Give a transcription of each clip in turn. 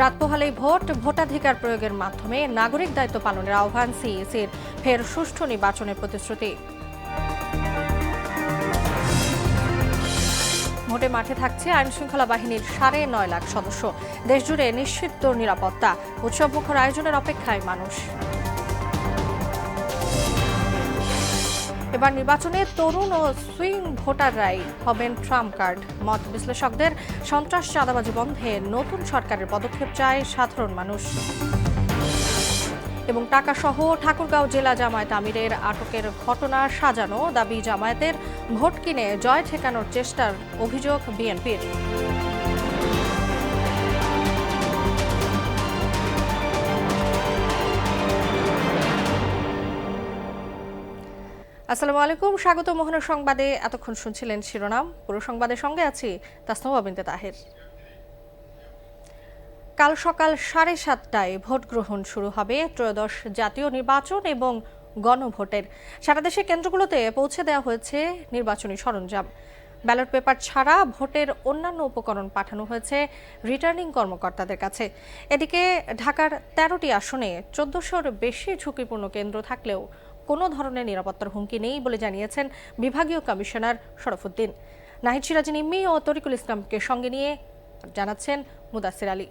রাত পোহালেই ভোটাধিকার প্রয়োগের মাধ্যমে নাগরিক দায়িত্ব পালনের আহ্বান সিইসির, ফের সুষ্ঠু নির্বাচনের প্রতিশ্রুতি। ভোটে মাঠে থাকছে আইনশৃঙ্খলা বাহিনীর 9.5 লাখ সদস্য। দেশজুড়ে নিশ্চিত নিরাপত্তা, উৎসবমুখর আয়োজনের অপেক্ষায় মানুষ। এবার নির্বাচনে তরুণ ও সুইং ভোটাররাই হবেন ট্রাম্প কার্ড। মত বিশ্লেষকদের সন্ত্রাস চাঁদাবাজি বন্ধে নতুন সরকারের পদক্ষেপ চায় সাধারণ মানুষ। এবং টাকাসহ ঠাকুরগাঁও জেলা জামায়াত আমিরের আটকের ঘটনা সাজানো, দাবি জামায়াতের ভোট কিনে জয় ঠেকানোর চেষ্টার অভিযোগ বিএনপির। আসসালামু আলাইকুম, স্বাগত মোহনা সংবাদে। এতক্ষণ শুনছিলেন শিরোনাম, পুরো সংবাদের সঙ্গে আছি তাসনুভা বিনতে তাহের। কাল সকাল 7:30টায় ভোট গ্রহণ শুরু হবে ত্রয়োদশ জাতীয় নির্বাচন এবং গণভোটের। সারা দেশে কেন্দ্রগুলোতে পৌঁছে দেওয়া হয়েছে নির্বাচনী সরঞ্জাম। ব্যালট পেপার ছাড়া ভোটের অন্যান্য উপকরণ পাঠানো হয়েছে রিটার্নিং কর্মকর্তাদের কাছে। এদিকে ঢাকার 13টি আসনে 1400-র বেশি ঝুঁকিপূর্ণ কেন্দ্র থাকলেও কোনো ধরনের নিরাপত্তার হুমকি নেই বলে জানিয়েছেন বিভাগীয় কমিশনার শরফুদ্দিন। নাহিদ সিরাজ নিম্মি ও তরিকুল ইসলামকে সঙ্গে নিয়ে জানাচ্ছেন মুদাসির আলী।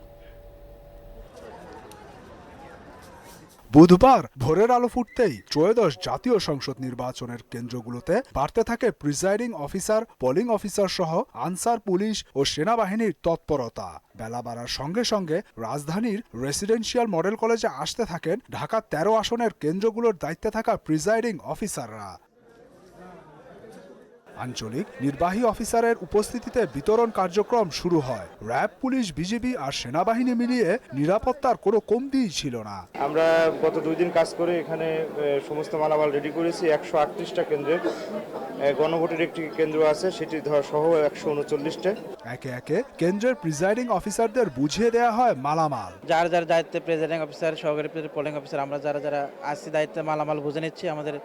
বুধবার ভোরের আলো ফুটতেই ত্রয়োদশ জাতীয় সংসদ নির্বাচনের কেন্দ্রগুলোতে বাড়তে থাকে প্রিজাইডিং অফিসার, পোলিং অফিসার সহ আনসার, পুলিশ ও সেনাবাহিনীর তৎপরতা। বেলা বাড়ার সঙ্গে সঙ্গে রাজধানীর রেসিডেন্সিয়াল মডেল কলেজে আসতে থাকেন ঢাকা 13 আসনের কেন্দ্রগুলোর দায়িত্বে থাকা প্রিজাইডিং অফিসাররা। আঞ্চলিক নির্বাহী অফিসারের উপস্থিতিতে বিতরণ কার্যক্রম শুরু হয়। র্যাব, পুলিশ, বিজিবি আর সেনাবাহিনী মিলিয়ে নিরাপত্তার কোনো কমতিই ছিল না। আমরা গত 2 দিন কাজ করে এখানে সমস্ত মালামাল রেডি করেছি। 138টা কেন্দ্রের গণভোটের একটি কেন্দ্র আছে, সেটি সহ 139টা। একে একে কেন্দ্রের প্রিজাইডিং অফিসারদের বুঝিয়ে দেওয়া হয় মালামাল। যার যার দায়িত্বে প্রেসিডিং অফিসার, সহকারী পোলিং অফিসার, আমরা যারা যারা আসছি দায়িত্বে মালামাল বুঝে নিচ্ছি। আমাদের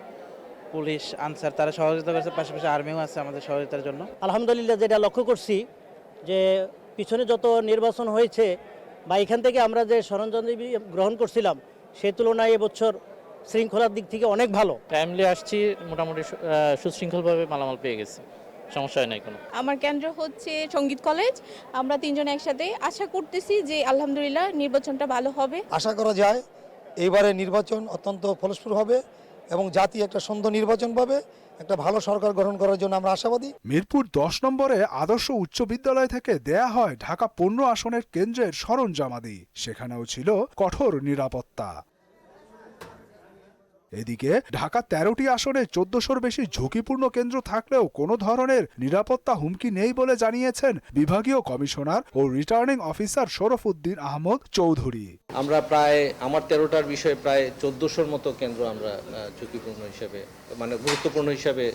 পুলিশ, আনসার তারা সহযোগিতা করছে, পাশাপাশি আর্মিও আছে আমাদের সহযোগিতার জন্য। আলহামদুলিল্লাহ, যেটা লক্ষ্য করছি যে পিছনে যত নির্বাচন হয়েছে বা এখান থেকে আমরা যে সরঞ্জাম গ্রহণ করছিলাম সেই তুলনায় এবছর শৃঙ্খলার দিক থেকে অনেক ভালো। টাইমলি আসছি, মোটামুটি সুশৃঙ্খলভাবে মালামাল পেয়ে গেছি, সমস্যা হয় নাই কোনো। আমার কেন্দ্র হচ্ছে সঙ্গীত কলেজ। আমরা 3 জন একসাথে আশা করতেছি যে আলহামদুলিল্লাহ নির্বাচনটা ভালো হবে। আশা করা যায় এইবারে নির্বাচন অত্যন্ত ফলপ্রসূ হবে এবং জাতি একটা সুন্দর নির্বাচন পাবে, একটা ভালো সরকার গঠন করার জন্য আমরা আশাবাদী। মিরপুর 10 নম্বরে আদর্শ উচ্চ বিদ্যালয় থেকে দেয়া হয় ঢাকা 15 আসনের কেন্দ্রের সরঞ্জামাদি। সেখানেও ছিল কঠোর নিরাপত্তা। এদিকে ঢাকা 13টি আসনে 1400-র বেশি ঝুঁকিপূর্ণ কেন্দ্র থাকলেও কোনো ধরনের নিরাপত্তা হুমকি নেই বলে জানিয়েছেন বিভাগীয় কমিশনার ও রিটার্নিং অফিসার শরফুদ্দিন আহমদ চৌধুরী। আমরা প্রায় আমার 13টার বিষয়ে প্রায় 1400-র মতো কেন্দ্র আমরা ঝুঁকিপূর্ণ হিসেবে, মানে গুরুত্বপূর্ণ হিসাবে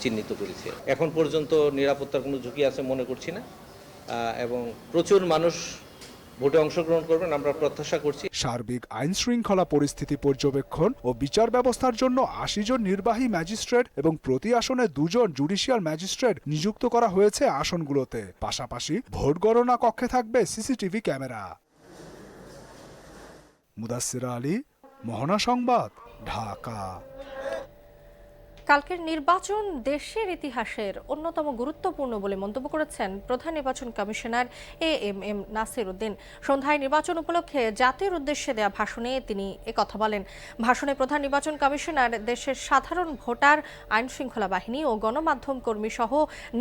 চিহ্নিত করেছি। এখন পর্যন্ত নিরাপত্তার কোনো ঝুঁকি আছে মনে করছি না, এবং প্রচুর মানুষ ভোটে অংশগ্রহণ করবেন আমরা প্রত্যাশা করছি। সার্বিক আইন শৃঙ্খলা পরিস্থিতি পর্যবেক্ষণ ও বিচার ব্যবস্থার জন্য 80 জন নির্বাহী ম্যাজিস্ট্রেট এবং প্রতি আসনে 2 জন জুডিশিয়াল ম্যাজিস্ট্রেট নিযুক্ত করা হয়েছে আসনগুলোতে। পাশাপাশি ভোট গণনা কক্ষে থাকবে সিসিটিভি ক্যামেরা। মুদাসসির আলী, মোহনা সংবাদ, ঢাকা। কালকের নির্বাচন দেশের ইতিহাসের অন্যতম গুরুত্বপূর্ণ বলে মন্তব্য করেছেন প্রধান নির্বাচন কমিশনার AMM নাসির উদ্দিন। সন্ধ্যায় নির্বাচন উপলক্ষে জাতির উদ্দেশ্যে দেয়া ভাষণে তিনি একথা বলেন। ভাষণে প্রধান নির্বাচন কমিশনার দেশের সাধারণ ভোটার, আইন শৃঙ্খলা বাহিনী ও গণমাধ্যম কর্মী সহ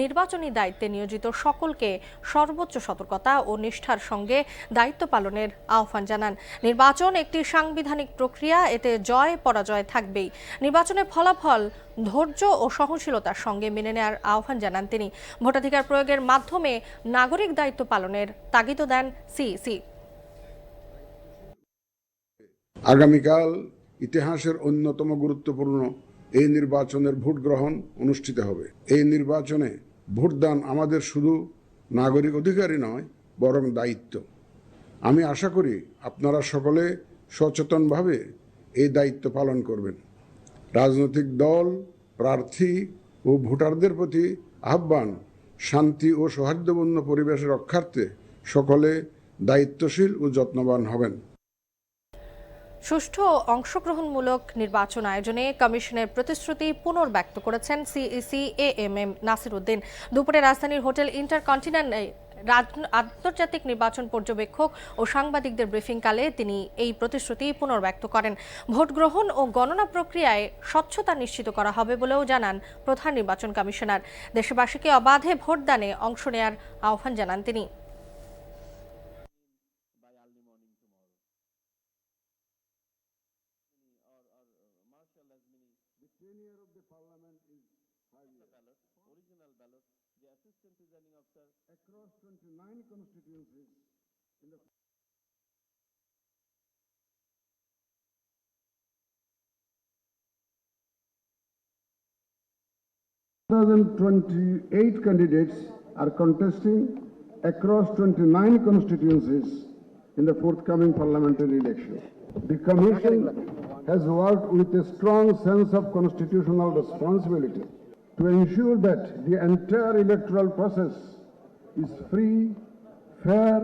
নির্বাচনী দায়িত্বে নিয়োজিত সকলকে সর্বোচ্চ সতর্কতা ও নিষ্ঠার সঙ্গে দায়িত্ব পালনের আহ্বান জানান। নির্বাচন একটি সাংবিধানিক প্রক্রিয়া, এতে জয় পরাজয় থাকবেই। নির্বাচনের ফলাফল ধৈর্য ও সহনশীলতার সঙ্গে মেনে নেওয়ার আহ্বান জানান তিনি। ভোটাধিকার প্রয়োগের মাধ্যমে নাগরিক দায়িত্ব পালনের তাগিদ দেন সিইসি। আগামীকাল ইতিহাসের অন্যতম গুরুত্বপূর্ণ এই নির্বাচনের ভোট গ্রহণ অনুষ্ঠিত হবে। এই নির্বাচনে ভোটদান আমাদের শুধু নাগরিক অধিকারই নয়, বরং দায়িত্ব। আমি আশা করি আপনারা সকলে সচেতনভাবে এই দায়িত্ব পালন করবেন। রাজনৈতিক দল, প্রার্থী ও ভোটারদের প্রতি আহ্বান, শান্তি ও সৌহার্দ্যপূর্ণ পরিবেশ রক্ষার্থে সকলে দায়িত্বশীল ও যত্নবান হবেন। সুষ্ঠু ও অংশগ্রহণমূলক নির্বাচন আয়োজনে কমিশনের প্রতিশ্রুতি পুনর্ব্যক্ত করেছেন সিইসি এএমএম নাসির উদ্দিন। দুপুরে রাজধানীর হোটেল ইন্টারকন্টিনেন্টালে আন্তর্জাতিক নির্বাচন পর্যবেক্ষক ও সাংবাদিকদের ব্রিফিংকালে তিনি এই প্রতিশ্রুতি পুনর্ব্যক্ত করেন। ভোট গ্রহণ ও গণনা প্রক্রিয়ায় স্বচ্ছতা নিশ্চিত করা হবে বলেও জানান প্রধান নির্বাচন কমিশনার। দেশবাসীকে অবাধে ভোটদানে অংশ নেয়ার আহ্বান জানান তিনি। (2028) candidates are contesting across 29 constituencies in the forthcoming parliamentary election. The Commission has worked with a strong sense of constitutional responsibility to ensure that the entire electoral process is free, fair,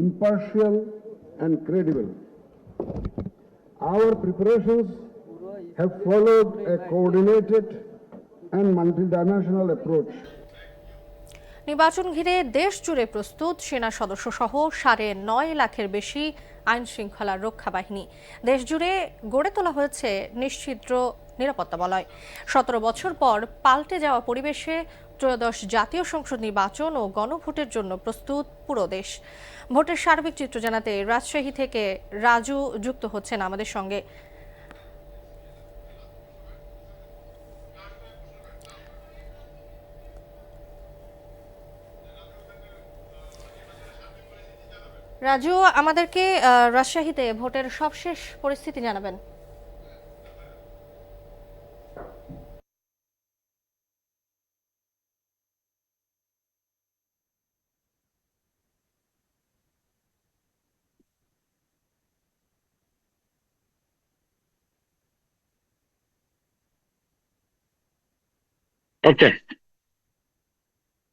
impartial, and credible. Our preparations have followed a coordinated and multidimensional approach. নির্বাচন ঘিরে দেশ জুড়ে প্রস্তুত সেনা সদস্য সহ 9.5 লাখের বেশি আইন শৃঙ্খলা রক্ষা বাহিনী। দেশ জুড়ে গড়ে তোলা হয়েছে নিশ্ছিদ্র নিরাপত্তা বলয়। 17 বছর পর পাল্টে যাওয়া পরিবেশে ত্রয়োদশ জাতীয় সংসদ নির্বাচন ও গণভোটের জন্য প্রস্তুত পুরো দেশ। ভোটের সার্বিক চিত্র জানাতে রাজশাহী থেকে রাজু যুক্ত হচ্ছেন আমাদের সঙ্গে। রাজু, আমাদেরকে রাজশাহীতে ভোটের সবশেষ পরিস্থিতি জানাবেন। ওকে,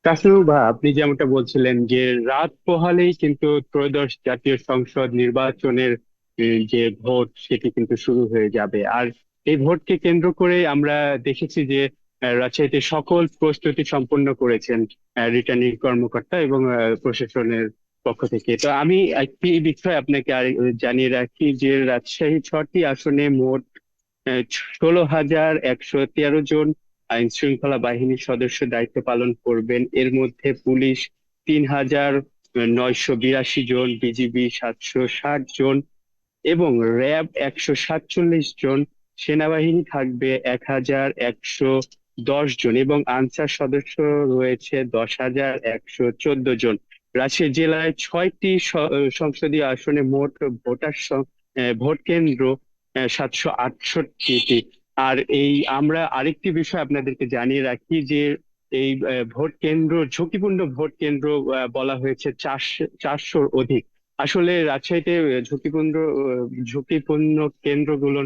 তাসলিমা ভাই, আপনি যেমনটা বলছিলেন যে রাত পোহালেই কিন্তু ত্রয়োদশ জাতীয় সংসদ নির্বাচনের যে ভোট সেটি কিন্তু শুরু হয়ে যাবে। আর এই ভোটকে কেন্দ্র করে আমরা দেখেছি যে রাজশাহীতে সকল প্রস্তুতি সম্পন্ন করেছেন রিটার্নিং কর্মকর্তা এবং প্রশাসনের পক্ষ থেকে। তো আমি একটি বিষয় আপনাকে জানিয়ে রাখি যে রাজশাহী 6টি আসনে মোট 16,113 জন আইন শৃঙ্খলা বাহিনীর সদস্য দায়িত্ব পালন করবেন। এর মধ্যে পুলিশ 3,982 জন, বিজিবি 760 জন এবং র্যাব 147 জন, সেনাবাহিনী থাকবে 1,110 জন এবং আনসার সদস্য রয়েছে 10,114 জন। রাজশাহী জেলায় 6টি সংসদীয় আসনে মোট ভোট কেন্দ্র 768টি। আর আমরা আরেকটি বিষয় আপনাদেরকে জানিয়ে রাখি যে এই ভোট কেন্দ্র, ঝুঁকিপূর্ণ ভোট কেন্দ্র বলা হয়েছে 400-র অধিক। আসলে রাজশাহীতে ঝুঁকিপূর্ণ কেন্দ্রগুলো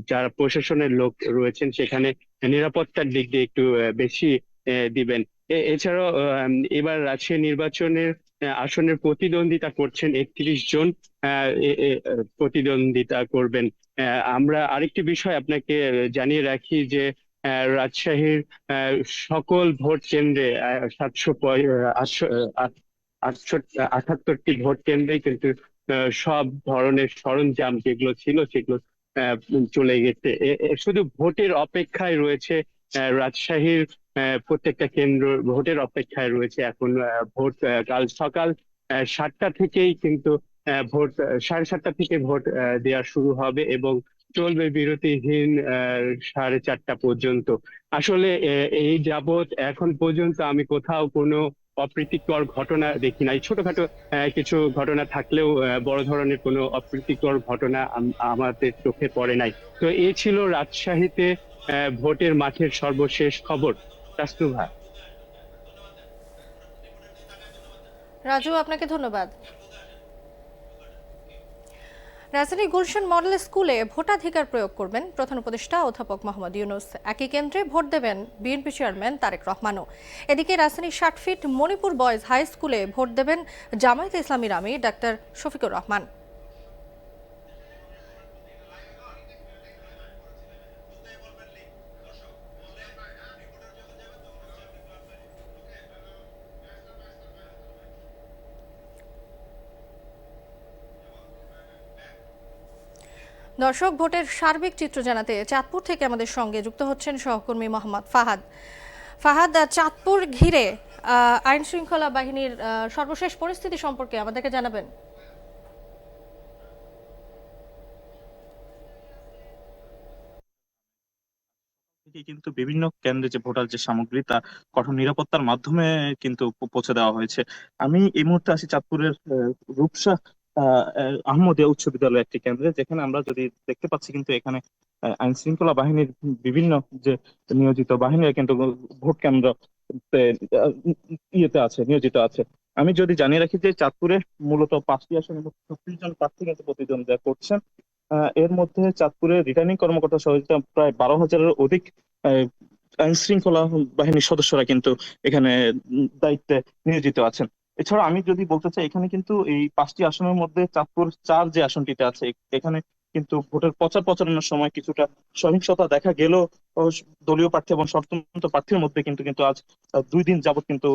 যারা প্রশাসনের লোক রয়েছেন সেখানে নিরাপত্তার দিক দিয়ে একটু বেশি দিবেন। এছাড়াও এবার রাজশাহী নির্বাচনের আসনের প্রতিদ্বন্দ্বিতা করছেন 31 জন প্রতিদ্বন্দ্বিতা করবেন। আমরা আরেকটি বিষয় আপনাকে জানিয়ে রাখি যে রাজশাহীর সকল ভোট কেন্দ্রে 778টি ভোট কেন্দ্রে কিন্তু সব ধরনের সরঞ্জাম যেগুলো ছিল সেগুলো চলে গেছে। শুধু ভোটের অপেক্ষায় রয়েছে রাজশাহীর প্রত্যেকটা কেন্দ্র, ভোটের অপেক্ষায় রয়েছে এখন। ভোট কাল সকাল 7টা থেকেই কিন্তু ভোট 7:30 থেকে ভোট দেওয়া শুরু হবে এবং চলবে বিরতিহীন 4:30 পর্যন্ত। আসলে এই যাবৎ এখন পর্যন্ত আমি কোথাও কোনো অপ্রীতিকর ঘটনা দেখি নাই। ছোটখাটো কিছু ঘটনা থাকলেও বড় ধরনের কোনো অপ্রীতিকর ঘটনা আমাদের চোখে পড়ে নাই। তো এই ছিল রাজশাহীতে ভোটের মাঠের সর্বশেষ খবর। তাসলিমা, রাজু, আপনাকে ধন্যবাদ। রাজধানী গুলশান মডেল স্কুলে ভোটাধিকার প্রয়োগ করবেন প্রধান উপদেষ্টা অধ্যাপক মোহাম্মদ ইউনূস। একই কেন্দ্রে ভোট দেবেন বিএনপি চেয়ারম্যান তারেক রহমানও। এদিকে রাজধানীর ৬০ ফিট মণিপুর বয়েজ হাই স্কুলে ভোট দেবেন জামায়াতে ইসলামীর আমির ডাক্তার শফিকুর রহমান। দর্শক, ভোটের সার্বিক চিত্র জানাতে চাঁদপুর থেকে আমাদের সঙ্গে যুক্ত হচ্ছেন সহকর্মী মোহাম্মদ ফাহাদ। চাঁদপুর ঘিরে আইন শৃঙ্খলা বাহিনীর সর্বশেষ পরিস্থিতি সম্পর্কে আমাদেরকে জানাবেন। কিন্তু বিভিন্ন কেন্দ্রে যে ভোটার যে সামগ্রী তা কঠোর নিরাপত্তার মাধ্যমে কিন্তু পৌঁছে দেওয়া হয়েছে। আমি এই মুহূর্তে আছি চাঁদপুরের রূপসা আহমদিয়া উচ্চ বিদ্যালয় একটি কেন্দ্রে, যেখানে আমরা যদি দেখতে পাচ্ছি কিন্তু এখানে আইন শৃঙ্খলা বাহিনীর বিভিন্ন যে নিয়োজিত বাহিনীরা কিন্তু ভোট কেন্দ্র নিয়োজিত আছে। আমি যদি জানিয়ে রাখি যে চাঁদপুরে মূলত ৫টি আসনে ৩৬ জন প্রার্থী কিন্তু প্রতিদ্বন্দ্বিতা করছেন। এর মধ্যে চাঁদপুরের রিটার্নিং কর্মকর্তা সহযোগিতা প্রায় ১২,০০০-এর অধিক আইন শৃঙ্খলা বাহিনীর সদস্যরা কিন্তু এখানে দায়িত্বে নিয়োজিত আছেন। এছাড়া আমি যদি বলতে চাই, এখানে কিন্তু এই ৫টি আসনের মধ্যে চাঁদপুর ৪ যে আসনটিতে আছে, এখানে কিন্তু ভোটের প্রচারণার সময় কিছুটা সহিংসতা দেখা গেলেও দলীয় প্রার্থী এবং স্বতন্ত্র প্রার্থীর মধ্যে কিন্তু আজ ২ দিন যাবৎ কিন্তু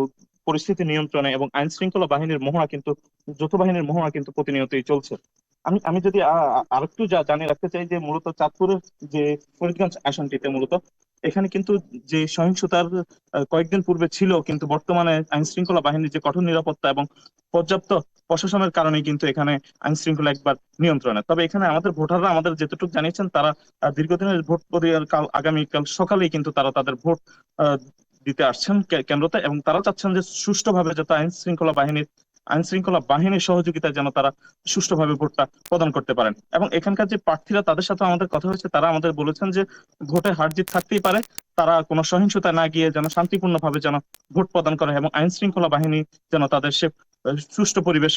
পরিস্থিতি নিয়ন্ত্রণে এবং আইন শৃঙ্খলা বাহিনীর মহড়া কিন্তু যৌথ বাহিনীর মহড়া কিন্তু প্রতিনিয়তই চলছে। আমি যদি আরেকটু জানিয়ে রাখতে চাই যে মূলত চাঁদপুরের যে ফরিদগঞ্জ আসনটিতে মূলত এখানে কিন্তু যে সহিংসতার কয়েকদিন পূর্বে ছিল, কিন্তু বর্তমানে আইন শৃঙ্খলা বাহিনীর যে কঠোর নিরাপত্তা এবং পর্যাপ্ত প্রশাসনের কারণে কিন্তু এখানে আইন শৃঙ্খলা একবার নিয়ন্ত্রণে। তবে এখানে আমাদের ভোটাররা আমাদের যতটুকু জানিয়েছেন, তারা দীর্ঘদিনের ভোট আগামীকাল সকালেই কিন্তু তারা তাদের ভোট দিতে আসছেন কেন্দ্রতে, এবং তারা চাচ্ছেন যে সুষ্ঠুভাবে যাতে আইন শৃঙ্খলা বাহিনীর সহযোগিতায় যেন তারা সুষ্ঠুভাবে ভোটটা প্রদান করতে পারেন। এবং এখানকার যে প্রার্থীরা, তাদের সাথে আমাদের কথা হয়েছে, তারা আমাদের বলেছেন যে ভোটে হার জিত থাকতেই পারে, তারা কোনো সহিংসতা না গিয়ে যেন শান্তিপূর্ণভাবে যেন ভোট প্রদান করে এবং আইন শৃঙ্খলা বাহিনী যেন তাদের সে সুষ্ঠু পরিবেশ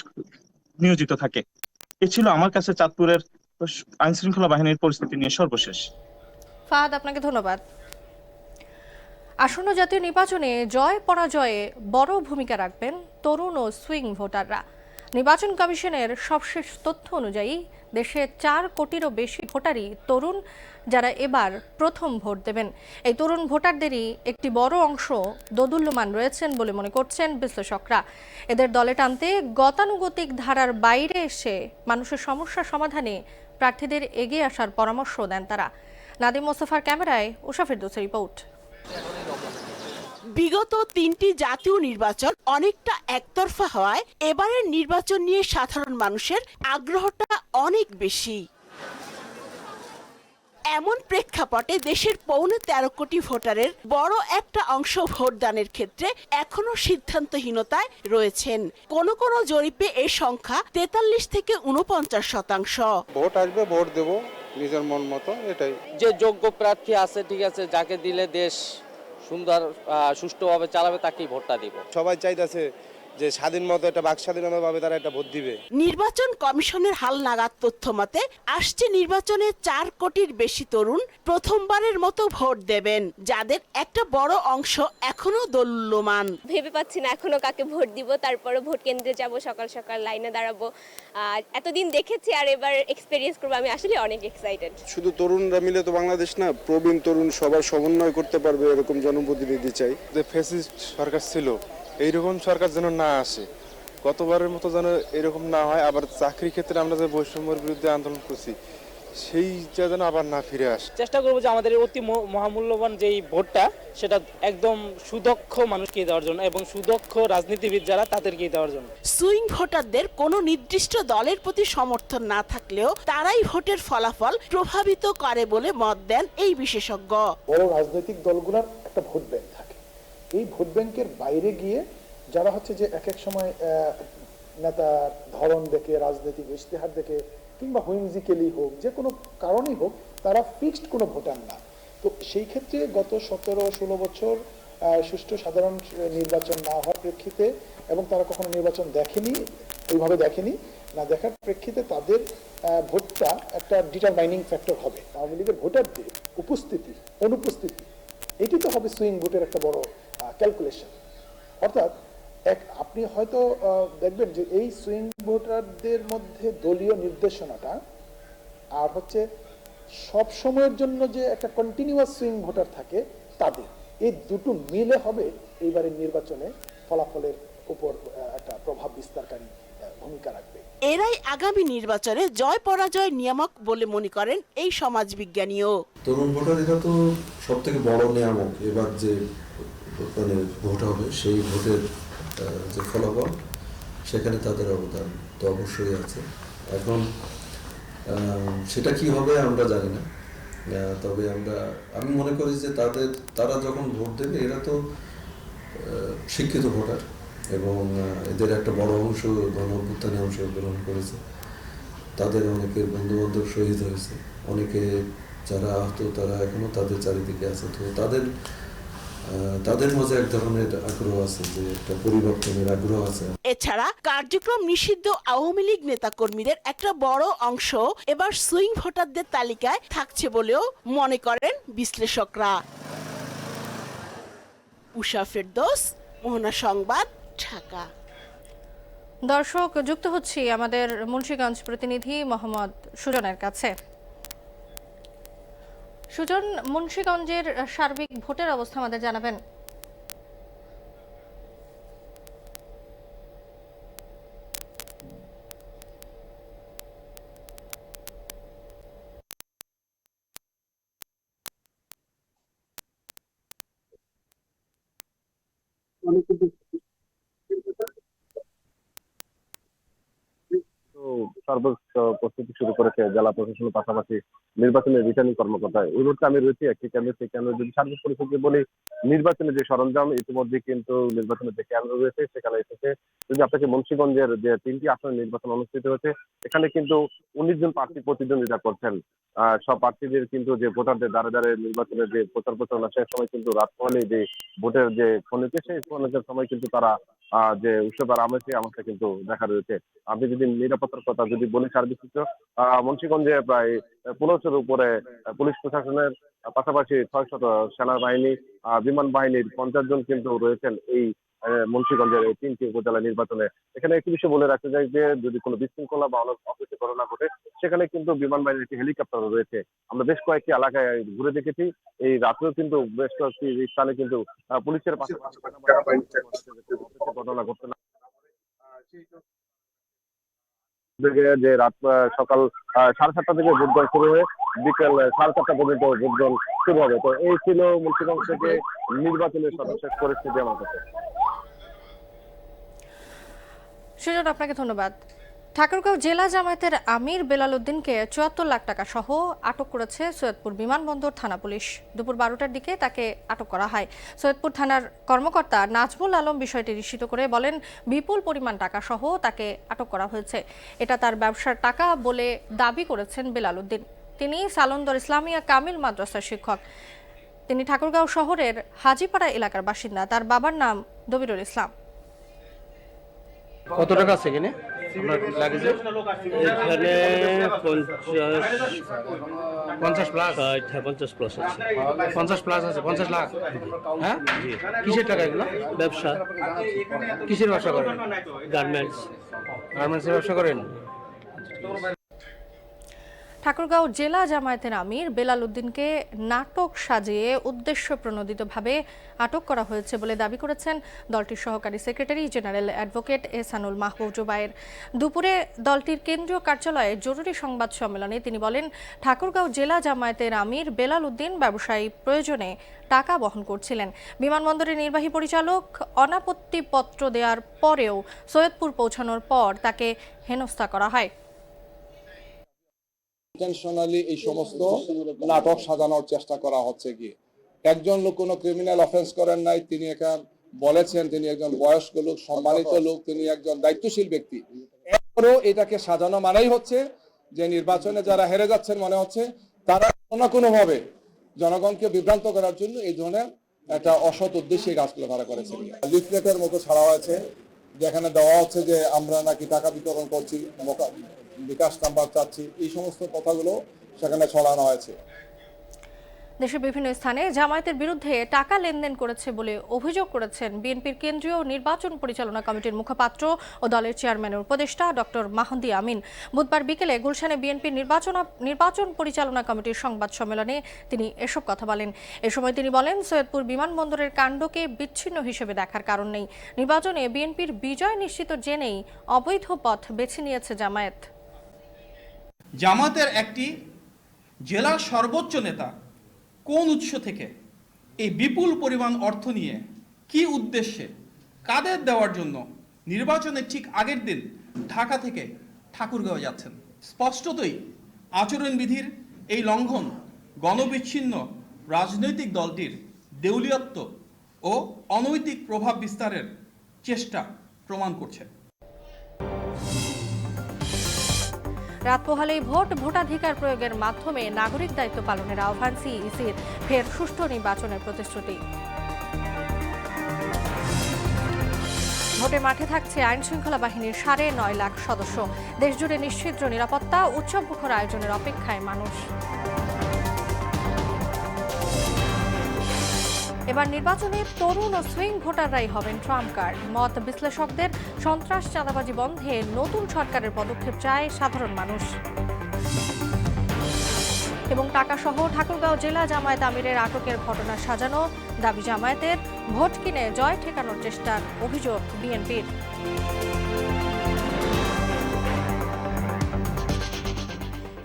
নিয়োজিত থাকে। এ ছিল আমার কাছে চাঁদপুরের আইন শৃঙ্খলা বাহিনীর পরিস্থিতি নিয়ে সর্বশেষ। ফাহাদ, আপনাকে ধন্যবাদ। আসন্ন জাতীয় নির্বাচনে জয় পরাজয়ে বড় ভূমিকা রাখবেন তরুণ ও সুইং ভোটাররা। নির্বাচন কমিশনের সবশেষ তথ্য অনুযায়ী দেশে ৪ কোটিরও বেশি ভোটারই তরুণ, যারা এবার প্রথম ভোট দেবেন। এই তরুণ ভোটারদেরই একটি বড় অংশ দোদুল্যমান রয়েছেন বলে মনে করছেন বিশ্লেষকরা। এদের দলে টানতে গতানুগতিক ধারার বাইরে এসে মানুষের সমস্যা সমাধানে প্রার্থীদের এগিয়ে আসার পরামর্শ দেন তারা। নাদিম মোস্তফার ক্যামেরায় উষা ফেরদৌসের রিপোর্ট। বিগত ৩টি জাতীয় নির্বাচন অনেকটা একতরফা হওয়ায় এবারের নির্বাচন নিয়ে সাধারণ মানুষের আগ্রহটা অনেক বেশি। এমন প্রেক্ষাপটে দেশের ১.৫ কোটি ভোটারের বড় একটা অংশ ভোটদানের ক্ষেত্রে এখনো সিদ্ধান্তহীনতায় রয়েছেন। কোন কোন জরিপে এই সংখ্যা ৪৩ থেকে ৪৯%। ভোট আসবে, ভোট দেব নিজের মন মতো, এটাই। যে যোগ্য প্রার্থী আছে, ঠিক আছে, যাকে দিলে দেশ সুন্দর সুষ্ঠুভাবে চালাবে, তাকেই ভোটটা দিব। সবাই চাইতেছে যে স্বাধীন মতো একটা বাক স্বাধীনতাভাবে তারা একটা ভোট দিবে। নির্বাচন কমিশনের হালনাগাদ তথ্য মতে আসছে নির্বাচনে ৪ কোটির বেশি তরুণ প্রথমবারের মতো ভোট দেবেন, যাদের একটা বড় অংশ এখনো দোদুল্যমান। ভেবে পাচ্ছি না এখনো কাকে ভোট দিব, তারপরে ভোট কেন্দ্রে যাব, সকাল সকাল লাইনে দাঁড়াবো। এতদিন দেখেছি আর এবার এক্সপেরিয়েন্স করবো, আমি আসলে অনেক এক্সাইটেড। শুধু তরুণরা মিলে তো বাংলাদেশ না, প্রবীণ তরুণ সবার সমন্বয় করতে পারবে এরকম জনপ্রতিনিধি চাই। যে ফ্যাসিস্ট সরকার ছিল, এইরকম সরকার যেন না আসে, গতবারের মতো যেন এরকম না হয়। আবার চাকরি ক্ষেত্রে আমরা যে বৈষম্যের বিরুদ্ধে আন্দোলন করছি, সেইটা যেন আবার না ফিরে আসে। চেষ্টা করবো যে আমাদের অতি মহামূল্যবান যেই ভোটটা, সেটা একদম সুদক্ষ মানুষকে দেওয়ার জন্য এবং সুদক্ষ রাজনীতিবিদ যারা, তাদেরকেই দেওয়ার জন্য। সুইং ভোটারদের কোনো নির্দিষ্ট দলের প্রতি সমর্থন না থাকলেও তারাই ভোটের ফলাফল প্রভাবিত করে বলে মত দেন এই বিশেষজ্ঞ। বড় রাজনৈতিক দলগুলোর একটা ভোট ব্যাংক থাকে, এই ভোট ব্যাংকের বাইরে গিয়ে যারা হচ্ছে যে এক এক সময় নেতার ধরন দেখে, রাজনৈতিক ইশতেহার দেখে, কিংবা হুইমজিক্যালি হোক, যে কোনো কারণেই হোক, তারা ফিক্সড কোনো ভোটার না। তো সেই ক্ষেত্রে গত 17-16 বছর সুষ্ঠু সাধারণ নির্বাচন না হওয়ার প্রেক্ষিতে, এবং তারা কখনো নির্বাচন দেখেনি, ওইভাবে দেখেনি, না দেখার প্রেক্ষিতে তাদের ভোটটা একটা ডিটারমাইনিং ফ্যাক্টর হবে। আওয়ামী লীগের ভোটারদের উপস্থিতি অনুপস্থিতি এটি তো হবে সুইং ভোটের একটা বড় ক্যালকুলেশন। অর্থাৎ আপনি হয়তো দেখবেন যে এই সুইং ভোটারদের মধ্যে দলীয় নির্দেশনাটা আর হচ্ছে সব সময়ের জন্য যে একটা কন্টিনিউয়াস সুইং ভোটার থাকে তাদের, এই দুটো মিলে হবে এইবারের নির্বাচনে ফলাফলের উপর একটা প্রভাব বিস্তারকারী ভূমিকা রাখবে। এরাই আগামী নির্বাচনে জয় পরাজয় নিয়ামক বলে মনে করেন এই সমাজবিজ্ঞানীও। তরুণ ভোটার এটা তো সব থেকে বড় নিয়ামক। এবার যে মানে ভোট হবে সেই ভোটের যে ফলাফল সেখানে তাদের অবদান তো অবশ্যই আছে। এখন সেটা কি হবে আমরা জানি না, তবে আমি মনে করি যে তারা যখন ভোট দেবে এরা তো শিক্ষিত ভোটার এবং এদের একটা বড় অংশ গণ-অভ্যুত্থানে অংশগ্রহণ করেছে। তাদের অনেকের বন্ধু-বান্ধব শহীদ হয়েছে, অনেকে যারা আহত তারা এখনো তাদের চারিদিকে আছে। তো তাদের মাঝে এক ধরনের আগ্রহ আছে, যে একটা পরিবর্তনের আগ্রহ আছে। এছাড়া কার্যক্রম নিষিদ্ধ আওয়ামী লীগ নেতাকর্মীদের একটা বড় অংশ এবার সুইং ভোটারদের তালিকায় থাকছে বলেও মনে করেন বিশ্লেষকরা। উষা ফেরদৌস, মোহনা সংবাদ, ঢাকা। দর্শক, যুক্ত হচ্ছি আমাদের মুন্সিগঞ্জ প্রতিনিধি মোহাম্মদ সুজনের কাছে। সুজন, মুন্সিগঞ্জের সার্বিক ভোটের অবস্থা আমাদের জানাবেন। সর্বোচ্চ প্রস্তুতি শুরু করেছে জেলা প্রশাসনের পাশাপাশি নির্বাচনের রিটার্নিং কর্মকর্তা। এই মুহূর্তে আমি রয়েছি একটি কেন্দ্র, সেই কেন্দ্রে যদি সার্বিক পরিস্থিতি বলি, নির্বাচনের যে সরঞ্জাম ইতিমধ্যে কিন্তু নির্বাচনের যে কেন্দ্র রয়েছে সেখানে এসেছে। যদি আপনাকে মুন্সিগঞ্জের যে 3টি আসনের নির্বাচন অনুষ্ঠিত হয়েছে, এখানে কিন্তু 19 জন প্রার্থী প্রতিদ্বন্দ্বিতা করছেন। সব প্রার্থীদের কিন্তু যে ভোটারদের দ্বারে দ্বারে নির্বাচনের যে প্রচার প্রচারণা, সে সময় কিন্তু রাত হলে যে ভোটের যে ক্ষণিকে, সেই ক্ষণিকের সময় কিন্তু তারা যে উৎসবের আমটা কিন্তু দেখা রয়েছে। আপনি যদি নিরাপত্তার কথা যদি বলি, সার্বিক চিত্র মুন্সিগঞ্জে প্রায় 1500-এর উপরে পুলিশ প্রশাসনের পাশাপাশি 600 সেনাবাহিনী, বিমান বাহিনীর 50 জন কিন্তু রয়েছেন এই মুন্সিগঞ্জের এই 3টি উপজেলা নির্বাচনে। এখানে একটি বিষয় বলে রাখতে চাই যে যদি কোনো বিশৃঙ্খলা বা অপ্রীতি ঘটনা ঘটে, সেখানে কিন্তু বিমান বাহিনীর একটি হেলিকপ্টার রয়েছে। আমরা বেশ কয়েকটি এলাকায় ঘুরে দেখেছি, এই রাত্রেও কিন্তু বেশ কয়েকটি স্থানে কিন্তু পুলিশের পাশাপাশি ঘটনা ঘটছে না। যে রাত সকাল 7:30 থেকে ভোটগ্রহণ শুরু হয়ে বিকেল 4:30 পর্যন্ত ভোটগ্রহণ শুরু হবে। তো এই ছিল মুন্সিগঞ্জ থেকে নির্বাচনের সর্বশেষ পরিস্থিতি আমার কাছে। সুজন, আপনাকে ধন্যবাদ। ঠাকুরগাঁও জেলা জামায়াতের আমির বেলাল উদ্দিনকে 74 লাখ টাকা সহ আটক করেছে সৈয়দপুর বিমানবন্দর থানা পুলিশ। দুপুর 12টার দিকে তাকে আটক করা হয়। সৈয়দপুর থানার কর্মকর্তা নাজমুল আলম বিষয়টি নিশ্চিত করে বলেন, বিপুল পরিমাণ টাকা সহ তাকে আটক করা হয়েছে। এটা তার ব্যবসার টাকা বলে দাবি করেছেন বেলাল উদ্দিন। তিনি সালন্দর ইসলামিয়া কামিল মাদ্রাসার শিক্ষক। তিনি ঠাকুরগাঁও শহরের হাজিপাড়া এলাকার বাসিন্দা। তার বাবার নাম দবিরুল ইসলাম। কত টাকা আছে এখানে আপনার লাগেছে? এখানে 50 প্লাস, 50 প্লাস আছে। 50 প্লাস আছে, 50 লাখ। হ্যাঁ, কিসের টাকা এগুলো? ব্যবসা। কিসের ব্যবসা করেন? গার্মেন্টসের ব্যবসা করেন। ঠাকুরগাঁও জেলা জামায়াতের আমির বেলাল উদ্দিনকে নাটক সাজিয়ে উদ্দেশ্য প্রণোদিতভাবে আটক করা হয়েছে বলে দাবি করেছেন দলটির সহকারী সেক্রেটারি জেনারেল অ্যাডভোকেট এহসানুল মাহবুব জুবায়ের। দুপুরে দলটির কেন্দ্রীয় কার্যালয়ে জরুরি সংবাদ সম্মেলনে তিনি বলেন, ঠাকুরগাঁও জেলা জামায়াতের আমির বেলাল উদ্দিন ব্যবসায়ী প্রয়োজনে টাকা বহন করছিলেন। বিমানবন্দরের নির্বাহী পরিচালক অনাপত্তি পত্র দেওয়ার পরেও সৈয়দপুর পৌঁছানোর পর তাকে হেনস্থা করা হয়। ইন্টেনশনালি এই সমস্ত নাটক সাজানোর চেষ্টা করা হচ্ছে কি, একজন লোক কোনো ক্রিমিনাল অফেন্স করেন নাই, তিনি এখানে বলেছেন তিনি একজন বয়স্ক লোক, সম্মানিত লোক, তিনি একজন দায়িত্বশীল ব্যক্তি। এরপরেও এটাকে সাজানো মানেই হচ্ছে যে নির্বাচনে যারা হেরে যাচ্ছেন মনে হচ্ছে তারা কোনো না কোনো ভাবে জনগণকে বিভ্রান্ত করার জন্য এই ধরনের একটা অসৎ উদ্দেশ্যে এই কাজগুলো তারা করেছেন। লিফলেটের মতো ছাড়া হয়েছে, যেখানে দেওয়া হচ্ছে যে আমরা নাকি টাকা বিতরণ করছি, বিকাশ নাম্বার চাচ্ছি, এই সমস্ত কথাগুলো সেখানে ছড়ানো হয়েছে। দেশের বিভিন্ন স্থানে জামায়াতের বিরুদ্ধে টাকা লেনদেন করেছে বলে অভিযোগ করেছেন বিএনপির কেন্দ্রীয় নির্বাচন পরিচালনা কমিটির মুখপাত্র ও দলের চেয়ারম্যানের উপদেষ্টা ডক্টর মাহদি আমিন। বুধবার বিকেলে গুলশানে বিএনপির নির্বাচন পরিচালনা কমিটির সংবাদ সম্মেলনে তিনি এসব কথা বলেন। এ সময় তিনি বলেন, সৈয়দপুর বিমানবন্দরের কাণ্ডকে বিচ্ছিন্ন হিসেবে দেখার কারণ নেই। নির্বাচনে বিএনপির বিজয় নিশ্চিত জেনেই অবৈধ পথ বেছে নিয়েছে জামায়াত। জামাতের একটি জেলার সর্বোচ্চ নেতা কোন উৎস থেকে এই বিপুল পরিমাণ অর্থ নিয়ে কি উদ্দেশ্যে কাদের দেওয়ার জন্য নির্বাচনের ঠিক আগের দিন ঢাকা থেকে ঠাকুরগাঁও যাচ্ছেন? স্পষ্টতই আচরণবিধির এই লঙ্ঘন গণবিচ্ছিন্ন রাজনৈতিক দলটির দেউলিয়ত্ব ও অনৈতিক প্রভাব বিস্তারের চেষ্টা প্রমাণ করছে। রাত পোহালেই ভোটাধিকার প্রয়োগের মাধ্যমে নাগরিক দায়িত্ব পালনের আহ্বান সিইসির, ফের সুষ্ঠু নির্বাচনের প্রতিশ্রুতি। ভোটে মাঠে থাকছে আইন শৃঙ্খলা বাহিনীর 9.5 লাখ সদস্য। দেশজুড়ে নিশ্চিদ্র নিরাপত্তা, উৎসবমুখর আয়োজনের অপেক্ষায় মানুষ। এবার নির্বাচনে তরুণ ও সুইং ভোটাররাই হবেন ট্রাম্প কার্ড। মত বিশ্লেষকদের সন্ত্রাস চাঁদাবাজি বন্ধে নতুন সরকারের পদক্ষেপ চায় সাধারণ মানুষ। এবং টাকাসহ ঠাকুরগাঁও জেলা জামায়াত আমিরের আটকের ঘটনা সাজানো, দাবি জামায়াতের ভোট কিনে জয় ঠেকানোর চেষ্টার অভিযোগ বিএনপির।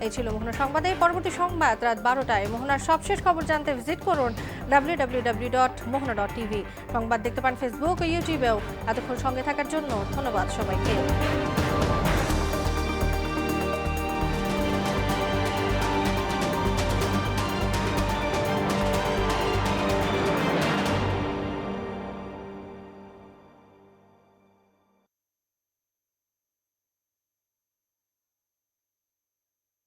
এই ছিল মোহনা সংবাদের পরবর্তী সংবাদ রাত 12টায়। মোহনার সবশেষ খবর জানতে ভিজিট করুন www.mohana.tv। সংবাদ দেখতে পান ফেসবুক ও ইউটিউবেও। এতক্ষণ সঙ্গে থাকার জন্য ধন্যবাদ সবাইকে।